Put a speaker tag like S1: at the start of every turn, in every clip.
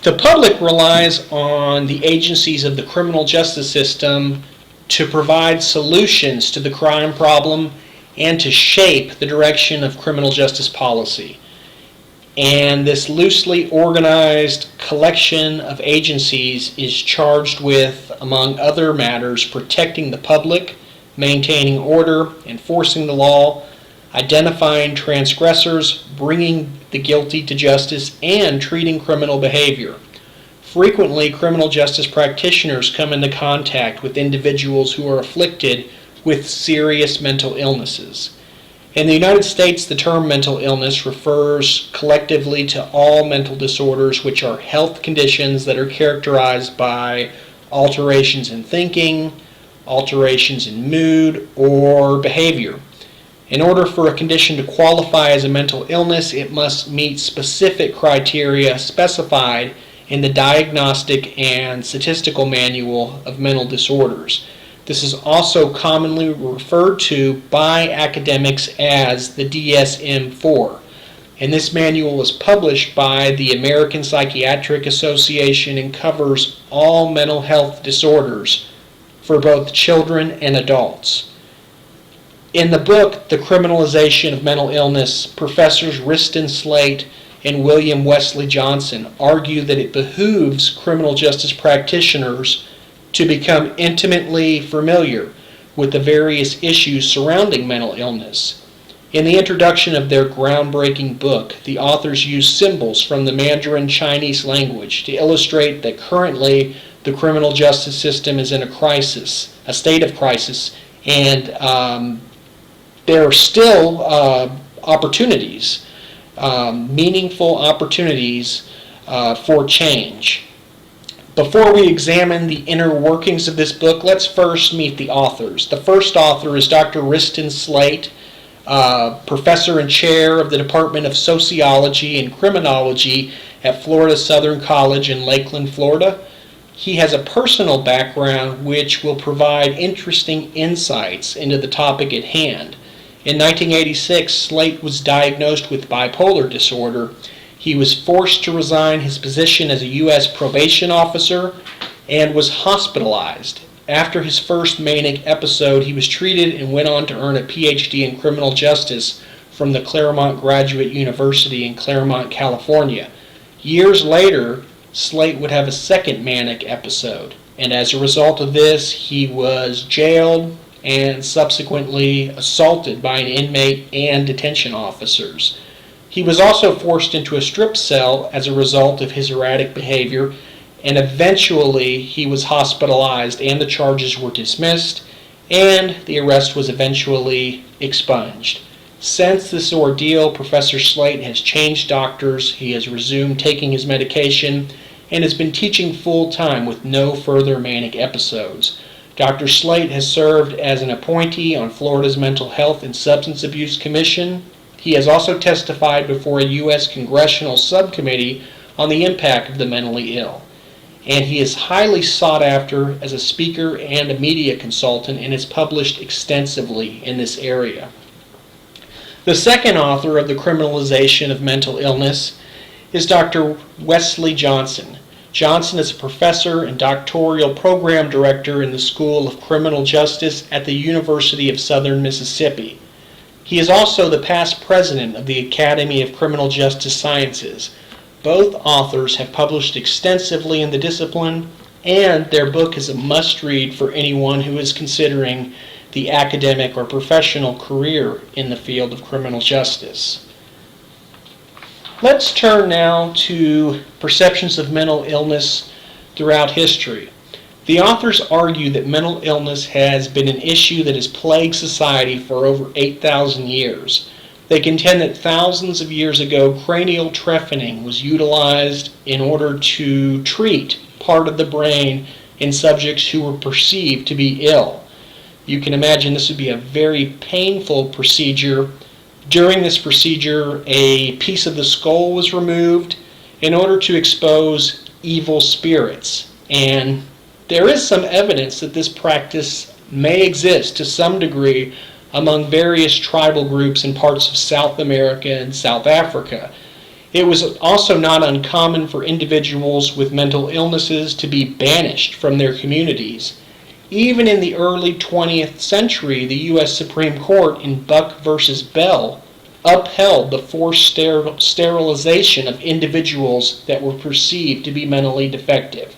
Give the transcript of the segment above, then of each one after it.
S1: The public relies on the agencies of the criminal justice system to provide solutions to the crime problem and to shape the direction of criminal justice policy. And this loosely organized collection of agencies is charged with, among other matters, protecting the public, maintaining order, enforcing the law, identifying transgressors, bringing the guilty to justice, and treating criminal behavior. Frequently, criminal justice practitioners come into contact with individuals who are afflicted with serious mental illnesses. In the United States, the term mental illness refers collectively to all mental disorders which are health conditions that are characterized by alterations in thinking, alterations in mood, or behavior. In order for a condition to qualify as a mental illness, it must meet specific criteria specified in the Diagnostic and Statistical Manual of Mental Disorders. This is also commonly referred to by academics as the DSM-4. And this manual was published by the American Psychiatric Association and covers all mental health disorders for both children and adults. In the book, The Criminalization of Mental Illness, Professors Risdon Slate and Wesley Johnson argue that it behooves criminal justice practitioners to become intimately familiar with the various issues surrounding mental illness. In the introduction of their groundbreaking book, the authors use symbols from the Mandarin Chinese language to illustrate that currently the criminal justice system is in a state of crisis, and there are still opportunities, meaningful opportunities for change. Before we examine the inner workings of this book, let's first meet the authors. The first author is Dr. Risdon Slate, professor and chair of the Department of Sociology and Criminology at Florida Southern College in Lakeland, Florida. He has a personal background which will provide interesting insights into the topic at hand. In 1986, Slate was diagnosed with bipolar disorder. He was forced to resign his position as a U.S. probation officer and was hospitalized. After his first manic episode, he was treated and went on to earn a Ph.D. in criminal justice from the Claremont Graduate University in Claremont, California. Years later, Slate would have a second manic episode, and as a result of this, he was jailed and subsequently assaulted by an inmate and detention officers. He was also forced into a strip cell as a result of his erratic behavior, and eventually he was hospitalized and the charges were dismissed, and the arrest was eventually expunged. Since this ordeal, Professor Slate has changed doctors, he has resumed taking his medication, and has been teaching full-time with no further manic episodes. Dr. Slate has served as an appointee on Florida's Mental Health and Substance Abuse Commission. He has also testified before a U.S. Congressional Subcommittee on the impact of the mentally ill. And he is highly sought after as a speaker and a media consultant and is published extensively in this area. The second author of The Criminalization of Mental Illness is Dr. Wesley Johnson. Johnson is a professor and doctoral program director in the School of Criminal Justice at the University of Southern Mississippi. He is also the past president of the Academy of Criminal Justice Sciences. Both authors have published extensively in the discipline, and their book is a must-read for anyone who is considering the academic or professional career in the field of criminal justice. Let's turn now to perceptions of mental illness throughout history. The authors argue that mental illness has been an issue that has plagued society for over 8,000 years. They contend that thousands of years ago, cranial trephining was utilized in order to treat part of the brain in subjects who were perceived to be ill. You can imagine this would be a very painful procedure. During this procedure, a piece of the skull was removed in order to expose evil spirits. And there is some evidence that this practice may exist to some degree among various tribal groups in parts of South America and South Africa. It was also not uncommon for individuals with mental illnesses to be banished from their communities. Even in the early 20th century, the U.S. Supreme Court in Buck v. Bell upheld the forced sterilization of individuals that were perceived to be mentally defective.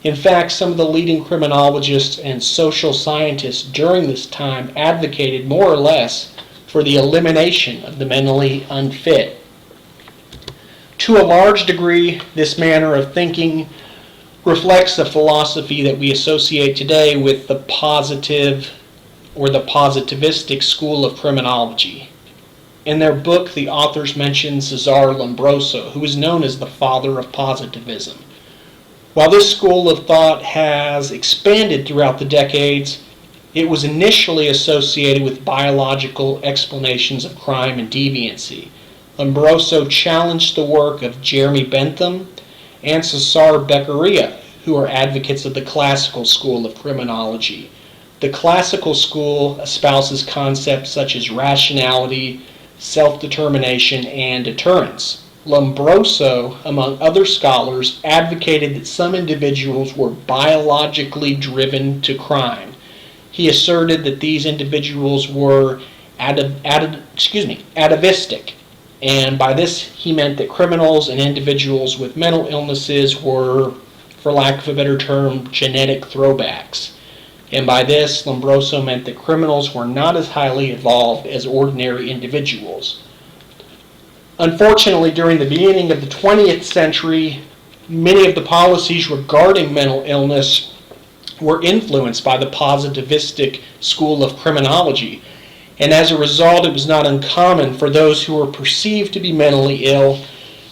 S1: In fact, some of the leading criminologists and social scientists during this time advocated more or less for the elimination of the mentally unfit. To a large degree, this manner of thinking reflects the philosophy that we associate today with the positive or the positivistic school of criminology. In their book, the authors mention Cesare Lombroso, who is known as the father of positivism. While this school of thought has expanded throughout the decades, it was initially associated with biological explanations of crime and deviancy. Lombroso challenged the work of Jeremy Bentham and Cesare Beccaria, who are advocates of the classical school of criminology. The classical school espouses concepts such as rationality, self-determination, and deterrence. Lombroso, among other scholars, advocated that some individuals were biologically driven to crime. He asserted that these individuals were atavistic, and by this he meant that criminals and individuals with mental illnesses were, for lack of a better term, genetic throwbacks. And by this, Lombroso meant that criminals were not as highly evolved as ordinary individuals. Unfortunately, during the beginning of the 20th century, many of the policies regarding mental illness were influenced by the positivistic school of criminology, and as a result, it was not uncommon for those who were perceived to be mentally ill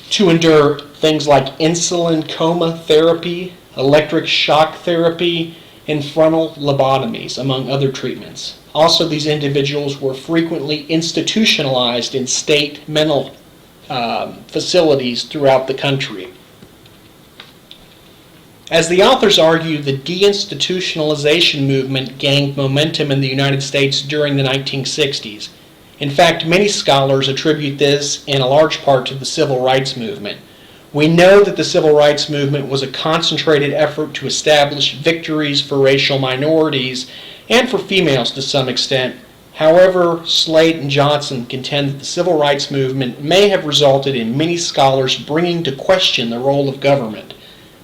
S1: to endure things like insulin coma therapy, electric shock therapy, and frontal lobotomies, among other treatments. Also, these individuals were frequently institutionalized in state mental facilities throughout the country. As the authors argue, the deinstitutionalization movement gained momentum in the United States during the 1960s. In fact, many scholars attribute this in a large part to the civil rights movement. We know that the civil rights movement was a concentrated effort to establish victories for racial minorities and for females to some extent. However, Slate and Johnson contend that the civil rights movement may have resulted in many scholars bringing to question the role of government.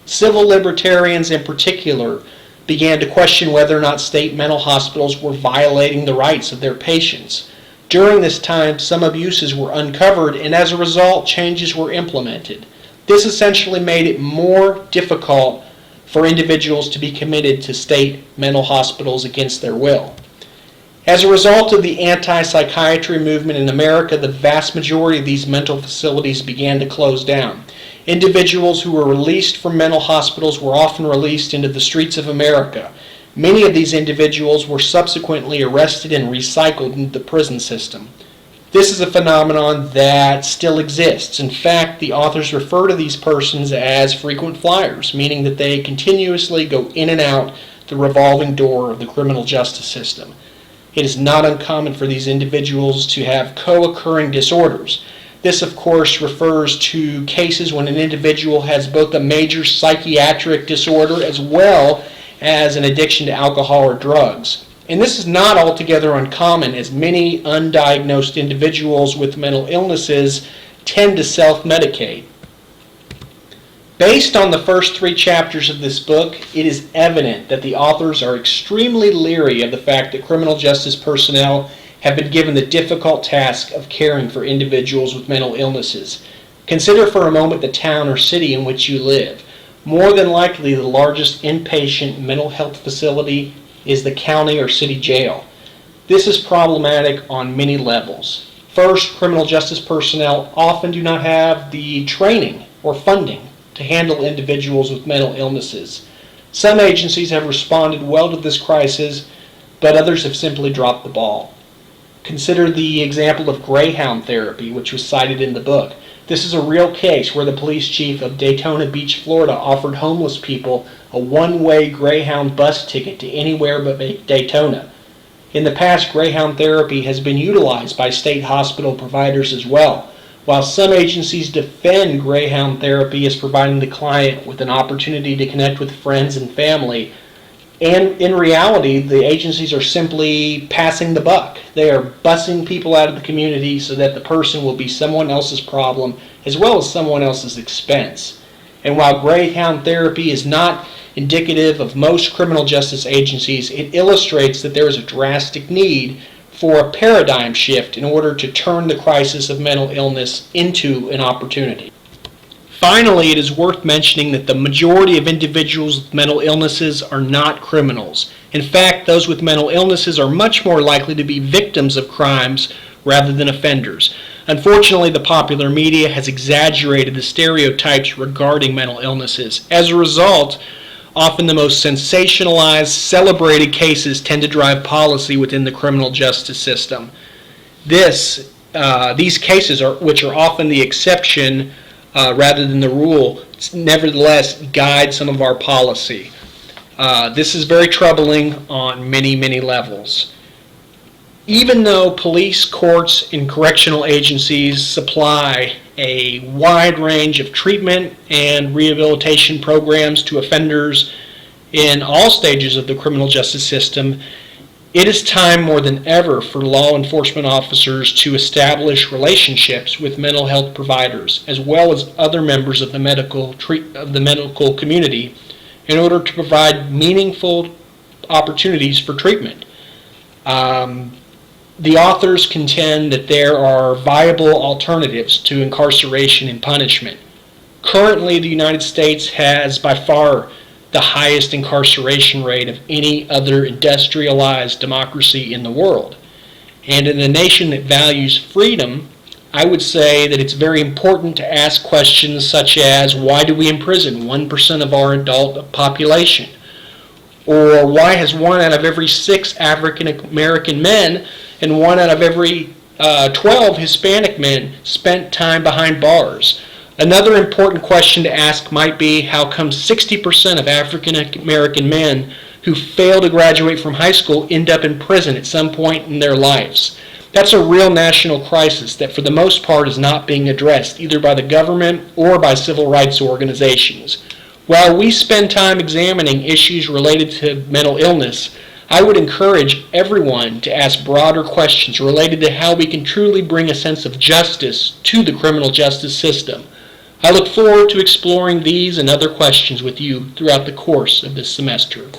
S1: Civil libertarians in particular began to question whether or not state mental hospitals were violating the rights of their patients. During this time, some abuses were uncovered, and as a result, changes were implemented. This essentially made it more difficult for individuals to be committed to state mental hospitals against their will. As a result of the anti-psychiatry movement in America, the vast majority of these mental facilities began to close down. Individuals who were released from mental hospitals were often released into the streets of America. Many of these individuals were subsequently arrested and recycled into the prison system. This is a phenomenon that still exists. In fact, the authors refer to these persons as frequent flyers, meaning that they continuously go in and out the revolving door of the criminal justice system. It is not uncommon for these individuals to have co-occurring disorders. This, of course, refers to cases when an individual has both a major psychiatric disorder as well as an addiction to alcohol or drugs. And this is not altogether uncommon, as many undiagnosed individuals with mental illnesses tend to self-medicate. Based on the first 3 chapters of this book, it is evident that the authors are extremely leery of the fact that criminal justice personnel have been given the difficult task of caring for individuals with mental illnesses. Consider for a moment the town or city in which you live. More than likely, the largest inpatient mental health facility is the county or city jail. This is problematic on many levels. First, criminal justice personnel often do not have the training or funding to handle individuals with mental illnesses. Some agencies have responded well to this crisis, but others have simply dropped the ball. Consider the example of Greyhound therapy, which was cited in the book. This is a real case where the police chief of Daytona Beach, Florida, offered homeless people a one-way Greyhound bus ticket to anywhere but Daytona. In the past, Greyhound therapy has been utilized by state hospital providers as well. While some agencies defend Greyhound therapy as providing the client with an opportunity to connect with friends and family, and in reality, the agencies are simply passing the buck. They are bussing people out of the community so that the person will be someone else's problem as well as someone else's expense. And while Greyhound therapy is not indicative of most criminal justice agencies, it illustrates that there is a drastic need for a paradigm shift in order to turn the crisis of mental illness into an opportunity. Finally, it is worth mentioning that the majority of individuals with mental illnesses are not criminals. In fact, those with mental illnesses are much more likely to be victims of crimes rather than offenders. Unfortunately, the popular media has exaggerated the stereotypes regarding mental illnesses. As a result, often the most sensationalized, celebrated cases tend to drive policy within the criminal justice system. These cases, which are often the exception rather than the rule, nevertheless guide some of our policy. This is very troubling on many, many levels. Even though police, courts, and correctional agencies supply a wide range of treatment and rehabilitation programs to offenders in all stages of the criminal justice system, it is time more than ever for law enforcement officers to establish relationships with mental health providers as well as other members of the medical community in order to provide meaningful opportunities for treatment. The authors contend that there are viable alternatives to incarceration and punishment. Currently, the United States has by far the highest incarceration rate of any other industrialized democracy in the world. And in a nation that values freedom, I would say that it's very important to ask questions such as, why do we imprison 1% of our adult population? Or why has 1 out of every 6 African American men and 1 out of every 12 Hispanic men spent time behind bars? Another important question to ask might be, how come 60% of African American men who fail to graduate from high school end up in prison at some point in their lives? That's a real national crisis that for the most part is not being addressed either by the government or by civil rights organizations. While we spend time examining issues related to mental illness, I would encourage everyone to ask broader questions related to how we can truly bring a sense of justice to the criminal justice system. I look forward to exploring these and other questions with you throughout the course of this semester.